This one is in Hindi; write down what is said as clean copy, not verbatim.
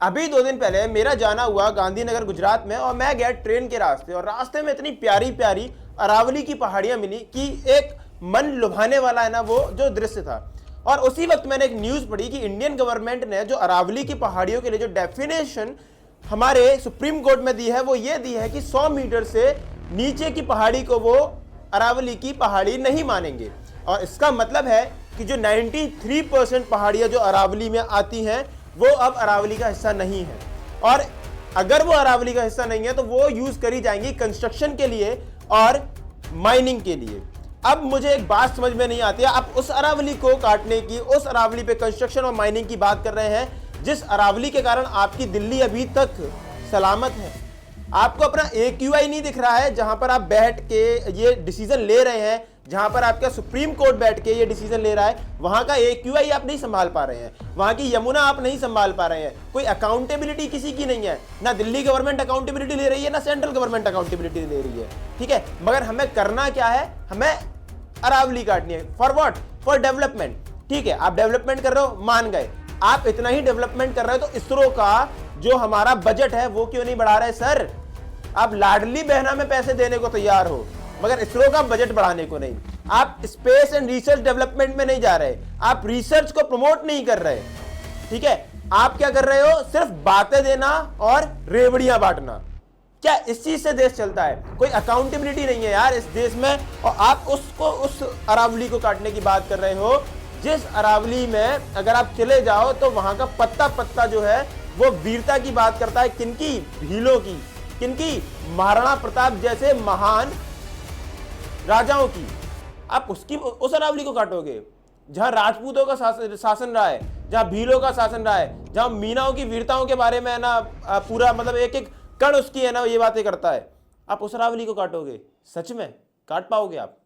अभी 2 दिन पहले मेरा जाना हुआ गांधीनगर गुजरात में, और मैं गया ट्रेन के रास्ते, और रास्ते में इतनी प्यारी प्यारी अरावली की पहाड़ियां मिली कि एक मन लुभाने वाला है ना वो जो दृश्य था। और उसी वक्त मैंने एक न्यूज पढ़ी कि इंडियन गवर्नमेंट ने जो अरावली की पहाड़ियों के लिए जो डेफिनेशन हमारे सुप्रीम कोर्ट में दी है वो ये दी है कि 100 मीटर से नीचे की पहाड़ी को वो अरावली की पहाड़ी नहीं मानेंगे। और इसका मतलब है कि जो 93% पहाड़ियां जो अरावली में आती हैं वो अब अरावली का हिस्सा नहीं है, और अगर वो अरावली का हिस्सा नहीं है तो वो यूज करी जाएंगी कंस्ट्रक्शन के लिए और माइनिंग के लिए। अब मुझे एक बात समझ में नहीं आती है, आप उस अरावली को काटने की, उस अरावली पे कंस्ट्रक्शन और माइनिंग की बात कर रहे हैं जिस अरावली के कारण आपकी दिल्ली अभी तक सलामत है। आपको अपना AQI नहीं दिख रहा है जहां पर आप बैठ के ये डिसीजन ले रहे हैं, जहां पर आपका सुप्रीम कोर्ट बैठ के ये डिसीजन ले रहा है, वहां का AQI आप नहीं संभाल पा रहे हैं, वहां की यमुना आप नहीं संभाल पा रहे हैं। कोई अकाउंटेबिलिटी किसी की नहीं है, ना दिल्ली गवर्नमेंट अकाउंटेबिलिटी ले रही है, ना सेंट्रल गवर्नमेंट अकाउंटेबिलिटी ले रही है। ठीक है, मगर हमें करना क्या है, हमें अरावली काटनी है। For what? For development. ठीक है, आप डेवलपमेंट कर रहे हो, मान गए, आप इतना ही डेवलपमेंट कर रहे हो तो इसरो का जो हमारा बजट है वो क्यों नहीं बढ़ा रहे सर? आप लाडली बहना में पैसे देने को तैयार हो मगर इसरो का बजट बढ़ाने को नहीं। आप स्पेस एंड रिसर्च डेवलपमेंट में नहीं जा रहे, आप रिसर्च को प्रमोट नहीं कर रहे। ठीक है, आप क्या कर रहे हो? सिर्फ बातें देना और रेवड़ियां बांटना। क्या इस चीज से देश चलता है? कोई अकाउंटेबिलिटी नहीं है यार इस देश में, और आप उस अरावली को काटने की बात कर रहे हो जिस अरावली में अगर आप चले जाओ तो वहां का पत्ता पत्ता जो है वो वीरता की बात करता है। किनकी? भीलों की। किनकी? महाराणा प्रताप जैसे महान राजाओं की। आप उस अरावली को काटोगे जहां राजपूतों का शासन रहा है, जहां भीलों का शासन रहा है, जहां मीनाओं की वीरताओं के बारे में ना पूरा मतलब एक एक कण उसकी है ना ये बातें करता है। आप उस अरावली को काटोगे? सच में काट पाओगे आप?